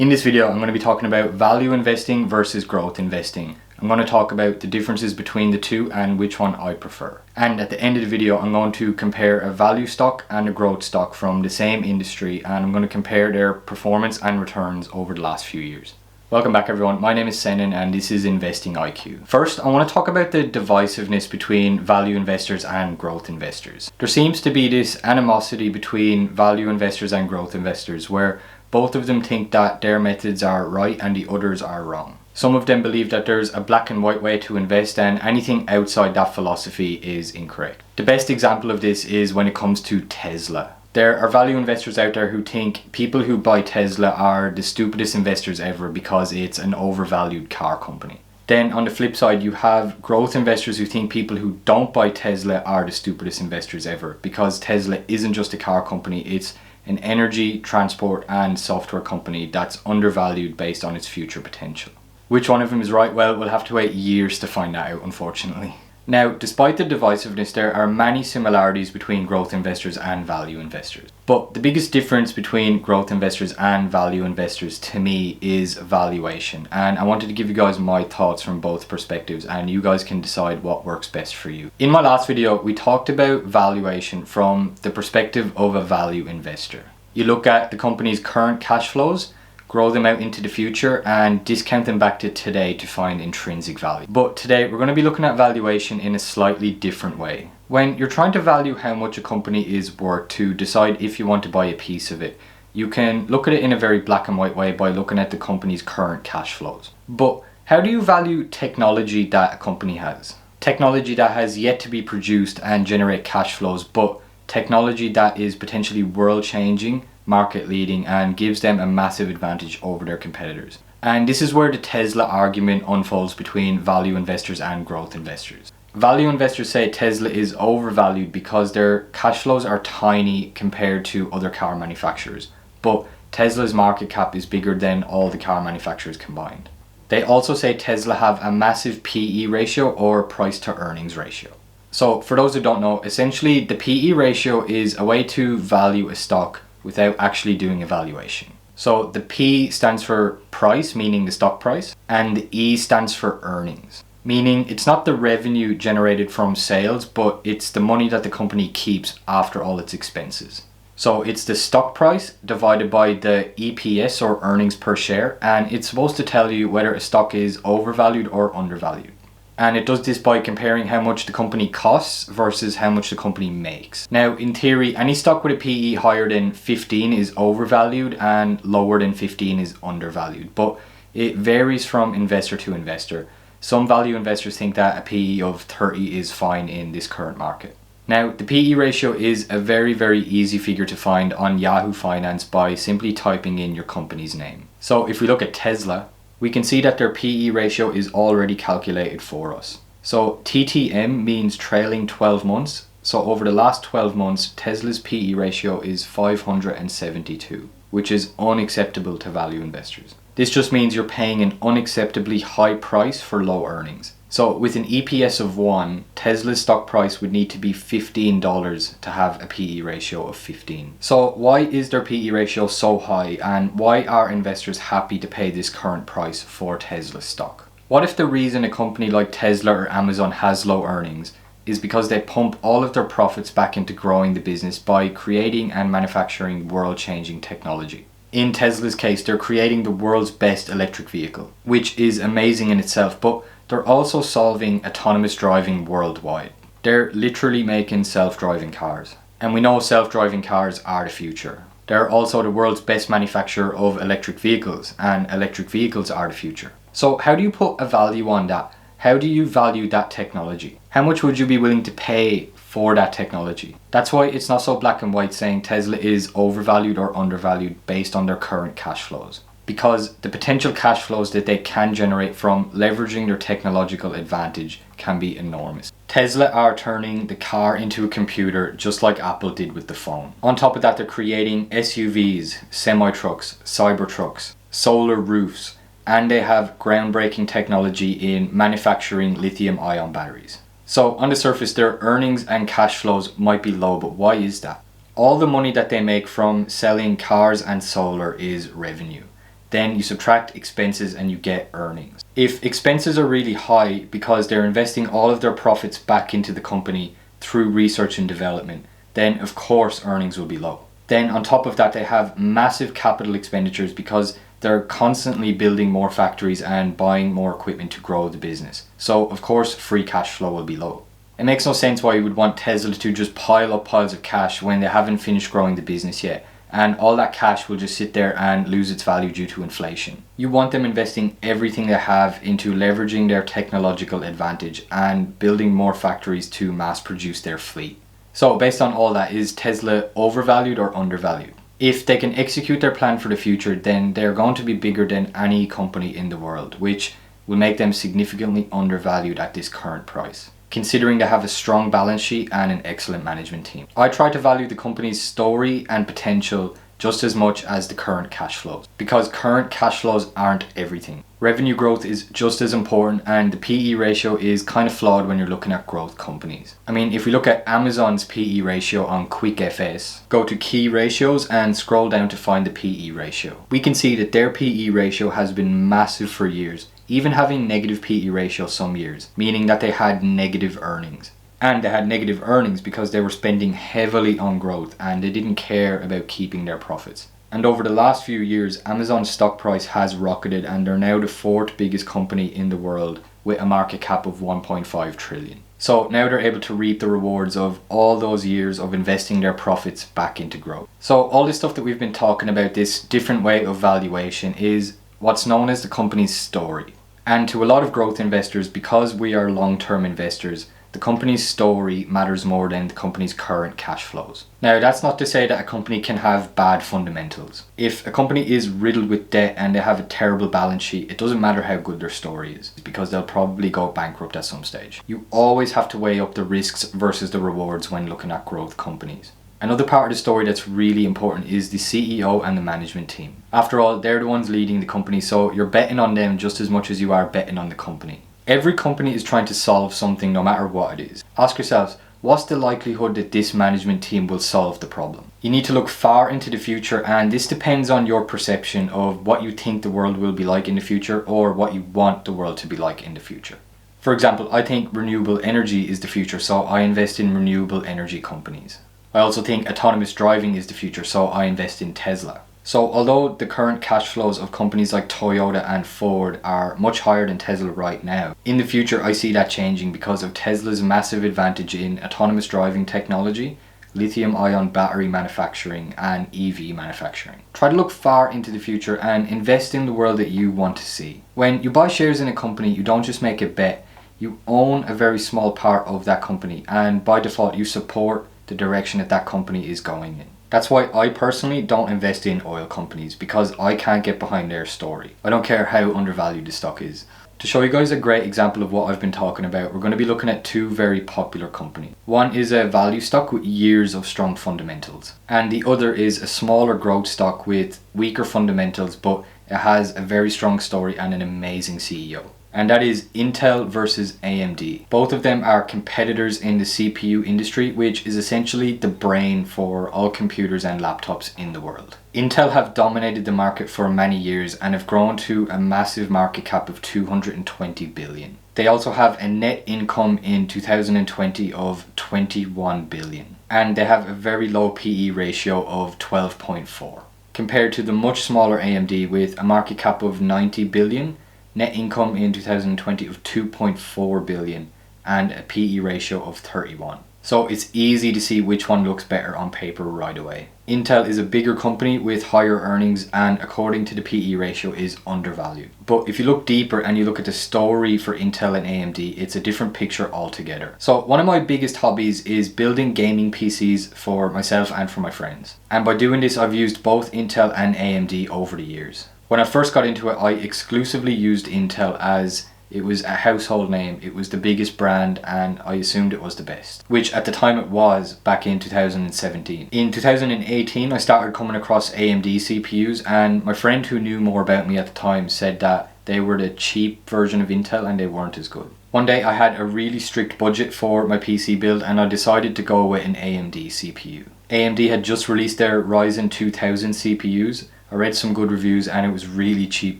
In this video, I'm going to be talking about value investing versus growth investing. I'm going to talk about the differences between the two and which one I prefer. And at the end of the video, I'm going to compare a value stock and a growth stock from the same industry, and I'm going to compare their performance and returns over the last few years. Welcome back everyone, my name is Senan and this is Investing IQ. First, I want to talk about the divisiveness between value investors and growth investors. There seems to be this animosity between value investors and growth investors where both of them think that their methods are right and the others are wrong. Some of them believe that there's a black and white way to invest and anything outside that philosophy is incorrect. The best example of this is when it comes to Tesla. There are value investors out there who think people who buy Tesla are the stupidest investors ever because it's an overvalued car company. Then on the flip side, you have growth investors who think people who don't buy Tesla are the stupidest investors ever because Tesla isn't just a car company, it's an energy, transport and software company that's undervalued based on its future potential. Which one of them is right? Well, we'll have to wait years to find that out, unfortunately. Now, despite the divisiveness, there are many similarities between growth investors and value investors. But the biggest difference between growth investors and value investors to me is valuation. And I wanted to give you guys my thoughts from both perspectives and you guys can decide what works best for you. In my last video, we talked about valuation from the perspective of a value investor. You look at the company's current cash flows, grow them out into the future and discount them back to today to find intrinsic value. But today we're going to be looking at valuation in a slightly different way. When you're trying to value how much a company is worth to decide if you want to buy a piece of it, you can look at it in a very black and white way by looking at the company's current cash flows. But how do you value technology that a company has? Technology that has yet to be produced and generate cash flows, but technology that is potentially world-changing, market leading and gives them a massive advantage over their competitors. And this is where the Tesla argument unfolds between value investors and growth investors. Value investors say Tesla is overvalued because their cash flows are tiny compared to other car manufacturers, but Tesla's market cap is bigger than all the car manufacturers combined. They also say Tesla have a massive PE ratio or price to earnings ratio. So for those who don't know, essentially the PE ratio is a way to value a stock without actually doing a valuation. So the P stands for price, meaning the stock price, and the E stands for earnings, meaning it's not the revenue generated from sales, but it's the money that the company keeps after all its expenses. So it's the stock price divided by the EPS or earnings per share, and it's supposed to tell you whether a stock is overvalued or undervalued. And it does this by comparing how much the company costs versus how much the company makes. Now, in theory, any stock with a PE higher than 15 is overvalued and lower than 15 is undervalued. But it varies from investor to investor. Some value investors think that a PE of 30 is fine in this current market. Now, the PE ratio is a very, very easy figure to find on Yahoo Finance by simply typing in your company's name. So if we look at Tesla, we can see that their PE ratio is already calculated for us. So TTM means trailing 12 months. So over the last 12 months, Tesla's PE ratio is 572, which is unacceptable to value investors. This just means you're paying an unacceptably high price for low earnings. So with an EPS of 1, Tesla's stock price would need to be $15 to have a PE ratio of 15. So why is their PE ratio so high and why are investors happy to pay this current price for Tesla stock? What if the reason a company like Tesla or Amazon has low earnings is because they pump all of their profits back into growing the business by creating and manufacturing world-changing technology? In Tesla's case, they're creating the world's best electric vehicle, which is amazing in itself, but they're also solving autonomous driving worldwide. They're literally making self-driving cars. And we know self-driving cars are the future. They're also the world's best manufacturer of electric vehicles, and electric vehicles are the future. So how do you put a value on that? How do you value that technology? How much would you be willing to pay for that technology? That's why it's not so black and white saying Tesla is overvalued or undervalued based on their current cash flows. Because the potential cash flows that they can generate from leveraging their technological advantage can be enormous. Tesla are turning the car into a computer just like Apple did with the phone. On top of that, they're creating SUVs, semi-trucks, cybertrucks, solar roofs, and they have groundbreaking technology in manufacturing lithium-ion batteries. So on the surface, their earnings and cash flows might be low, but why is that? All the money that they make from selling cars and solar is revenue. Then you subtract expenses and you get earnings. If expenses are really high because they're investing all of their profits back into the company through research and development, then of course earnings will be low. Then on top of that, they have massive capital expenditures because they're constantly building more factories and buying more equipment to grow the business. So of course free cash flow will be low. It makes no sense why you would want Tesla to just pile up piles of cash when they haven't finished growing the business yet, and all that cash will just sit there and lose its value due to inflation. You want them investing everything they have into leveraging their technological advantage and building more factories to mass produce their fleet. So based on all that, is Tesla overvalued or undervalued? If they can execute their plan for the future, then they're going to be bigger than any company in the world, which will make them significantly undervalued at this current price, considering they have a strong balance sheet and an excellent management team. I try to value the company's story and potential just as much as the current cash flows, because current cash flows aren't everything. Revenue growth is just as important, and the PE ratio is kind of flawed when you're looking at growth companies. I mean, if we look at Amazon's PE ratio on QuickFS, go to key ratios and scroll down to find the PE ratio, we can see that their PE ratio has been massive for years, even having negative PE ratio some years, meaning that they had negative earnings. And they had negative earnings because they were spending heavily on growth and they didn't care about keeping their profits. And over the last few years, Amazon's stock price has rocketed and they're now the fourth biggest company in the world with a market cap of 1.5 trillion. So now they're able to reap the rewards of all those years of investing their profits back into growth. So all this stuff that we've been talking about, this different way of valuation, is what's known as the company's story. And to a lot of growth investors, because we are long-term investors, the company's story matters more than the company's current cash flows. Now, that's not to say that a company can have bad fundamentals. If a company is riddled with debt and they have a terrible balance sheet, it doesn't matter how good their story is, because they'll probably go bankrupt at some stage. You always have to weigh up the risks versus the rewards when looking at growth companies. Another part of the story that's really important is the CEO and the management team. After all, they're the ones leading the company, so you're betting on them just as much as you are betting on the company. Every company is trying to solve something no matter what it is. Ask yourselves, what's the likelihood that this management team will solve the problem? You need to look far into the future, and this depends on your perception of what you think the world will be like in the future or what you want the world to be like in the future. For example, I think renewable energy is the future, so I invest in renewable energy companies. I also think autonomous driving is the future, so I invest in Tesla. So although the current cash flows of companies like Toyota and Ford are much higher than Tesla right now, in the future I see that changing because of Tesla's massive advantage in autonomous driving technology, lithium-ion battery manufacturing, and EV manufacturing. Try to look far into the future and invest in the world that you want to see. When you buy shares in a company, you don't just make a bet, you own a very small part of that company, and by default you support the direction that that company is going in. That's why I personally don't invest in oil companies, because I can't get behind their story. I don't care how undervalued the stock is. To show you guys a great example of what I've been talking about, we're going to be looking at two very popular companies. One is a value stock with years of strong fundamentals, and the other is a smaller growth stock with weaker fundamentals, but it has a very strong story and an amazing CEO. And that is Intel versus AMD. Both of them are competitors in the CPU industry, which is essentially the brain for all computers and laptops in the world. Intel have dominated the market for many years and have grown to a massive market cap of 220 billion. They also have a net income in 2020 of 21 billion. And they have a very low PE ratio of 12.4. Compared to the much smaller AMD with a market cap of 90 billion, net income in 2020 of 2.4 billion and a PE ratio of 31. So it's easy to see which one looks better on paper right away. Intel is a bigger company with higher earnings and according to the PE ratio is undervalued. But if you look deeper and you look at the story for Intel and AMD, it's a different picture altogether. So one of my biggest hobbies is building gaming PCs for myself and for my friends. And by doing this, I've used both Intel and AMD over the years. When I first got into it, I exclusively used Intel as it was a household name, it was the biggest brand, and I assumed it was the best, which at the time it was back in 2017. In 2018, I started coming across AMD CPUs, and my friend who knew more about me at the time said that they were the cheap version of Intel and they weren't as good. One day I had a really strict budget for my PC build and I decided to go with an AMD CPU. AMD had just released their Ryzen 2000 CPUs. I read some good reviews and it was really cheap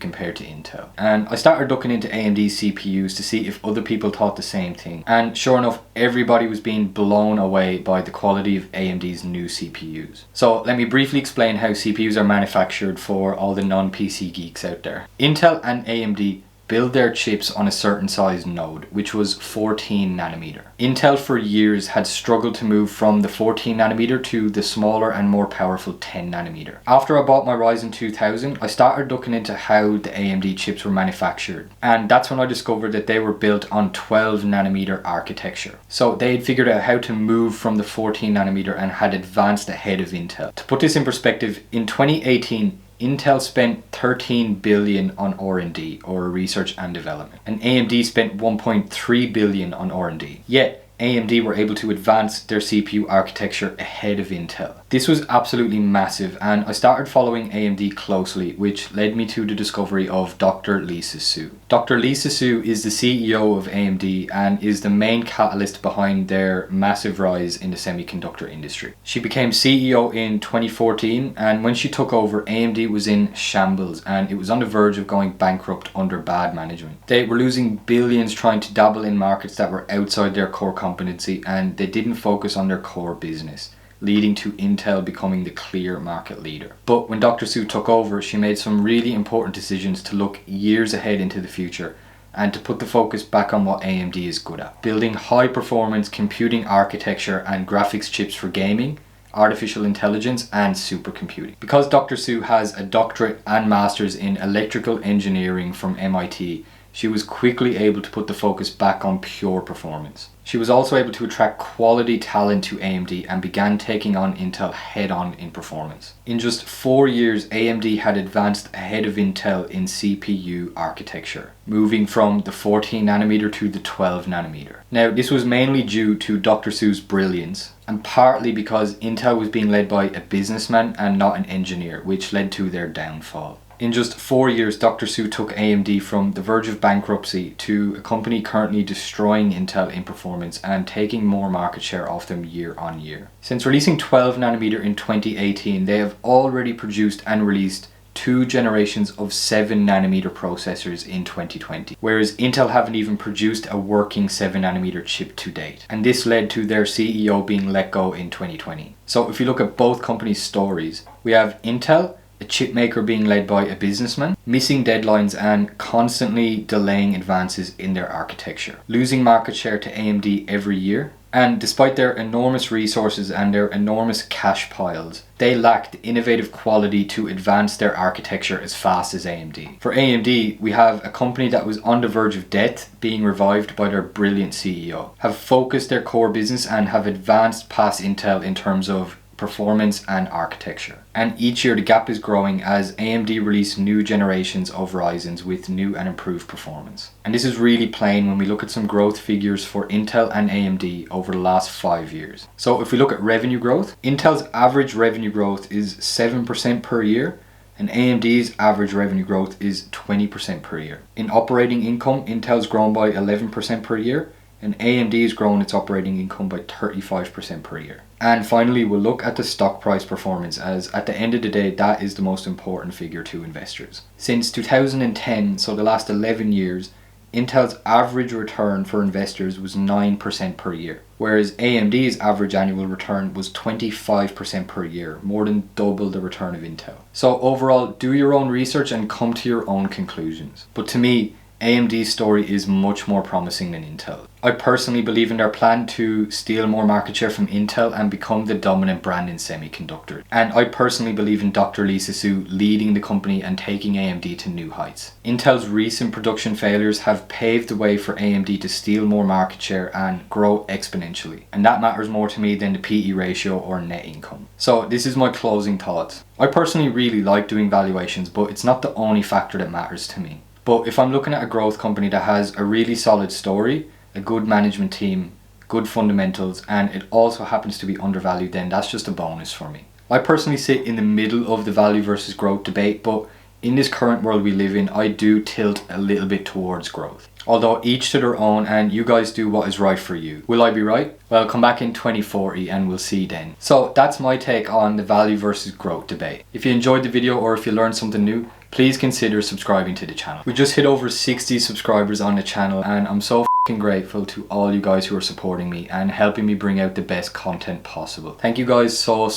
compared to Intel. And I started looking into AMD CPUs to see if other people thought the same thing. And sure enough, everybody was being blown away by the quality of AMD's new CPUs. So let me briefly explain how CPUs are manufactured for all the non-PC geeks out there. Intel and AMD build their chips on a certain size node, which was 14 nanometer. Intel for years had struggled to move from the 14 nanometer to the smaller and more powerful 10 nanometer. After I bought my Ryzen 2000, I started looking into how the AMD chips were manufactured, and that's when I discovered that they were built on 12 nanometer architecture. So they had figured out how to move from the 14 nanometer and had advanced ahead of Intel. To put this in perspective, in 2018, Intel spent 13 billion on R&D, or research and development, and AMD spent 1.3 billion on R&D. Yet AMD were able to advance their CPU architecture ahead of Intel. This was absolutely massive, and I started following AMD closely, which led me to the discovery of Dr. Lisa Su. Dr. Lisa Su is the CEO of AMD and is the main catalyst behind their massive rise in the semiconductor industry. She became CEO in 2014, and when she took over, AMD was in shambles and it was on the verge of going bankrupt under bad management. They were losing billions trying to dabble in markets that were outside their core competency, and they didn't focus on their core business, leading to Intel becoming the clear market leader. But when Dr. Su took over, she made some really important decisions to look years ahead into the future and to put the focus back on what AMD is good at: building high performance computing architecture and graphics chips for gaming, artificial intelligence and supercomputing. Because Dr. Su has a doctorate and master's in electrical engineering from MIT, she was quickly able to put the focus back on pure performance. She was also able to attract quality talent to AMD and began taking on Intel head-on in performance. In just 4 years, AMD had advanced ahead of Intel in CPU architecture, moving from the 14 nanometer to the 12 nanometer. Now, this was mainly due to Dr. Su's brilliance, and partly because Intel was being led by a businessman and not an engineer, which led to their downfall. In just 4 years, Dr. Su took AMD from the verge of bankruptcy to a company currently destroying Intel in performance and taking more market share off them year on year. Since releasing 12 nanometer in 2018, they have already produced and released 2 generations of 7 nanometer processors in 2020, whereas Intel haven't even produced a working 7 nanometer chip to date. And this led to their CEO being let go in 2020. So if you look at both companies' stories, we have Intel, a chip maker being led by a businessman, missing deadlines and constantly delaying advances in their architecture, losing market share to AMD every year. And despite their enormous resources and their enormous cash piles, they lacked innovative quality to advance their architecture as fast as AMD. For AMD, we have a company that was on the verge of death being revived by their brilliant CEO, have focused their core business and have advanced past Intel in terms of performance and architecture. And each year the gap is growing as AMD release new generations of Ryzens with new and improved performance. And this is really plain when we look at some growth figures for Intel and AMD over the last 5 years. So if we look at revenue growth, Intel's average revenue growth is 7% per year, and AMD's average revenue growth is 20% per year. In operating income, Intel's grown by 11% per year, and AMD has grown its operating income by 35% per year. And finally, we'll look at the stock price performance, as at the end of the day, that is the most important figure to investors. Since 2010, so the last 11 years, Intel's average return for investors was 9% per year, whereas AMD's average annual return was 25% per year, more than double the return of Intel. So overall, do your own research and come to your own conclusions. But to me, AMD's story is much more promising than Intel. I personally believe in their plan to steal more market share from Intel and become the dominant brand in semiconductors. And I personally believe in Dr. Lisa Su leading the company and taking AMD to new heights. Intel's recent production failures have paved the way for AMD to steal more market share and grow exponentially. And that matters more to me than the PE ratio or net income. So this is my closing thoughts. I personally really like doing valuations, but it's not the only factor that matters to me. But if I'm looking at a growth company that has a really solid story, a good management team, good fundamentals, and it also happens to be undervalued, then that's just a bonus for me. I personally sit in the middle of the value versus growth debate, but in this current world we live in, I do tilt a little bit towards growth. Although each to their own, and you guys do what is right for you. Will I be right? Well, come back in 2040 and we'll see then. So that's my take on the value versus growth debate. If you enjoyed the video or if you learned something new, please consider subscribing to the channel. We just hit over 60 subscribers on the channel, and I'm so fucking grateful to all you guys who are supporting me and helping me bring out the best content possible. Thank you guys so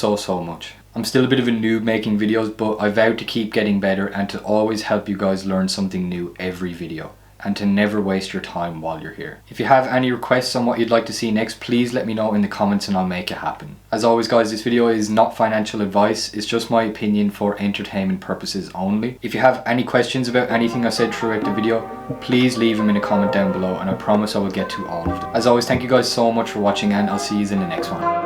much. I'm still a bit of a noob making videos, but I vowed to keep getting better and to always help you guys learn something new every video, and to never waste your time while you're here. If you have any requests on what you'd like to see next, please let me know in the comments and I'll make it happen. As always guys, this video is not financial advice, it's just my opinion for entertainment purposes only. If you have any questions about anything I said throughout the video, please leave them in a comment down below and I promise I will get to all of them. As always, thank you guys so much for watching and I'll see you in the next one.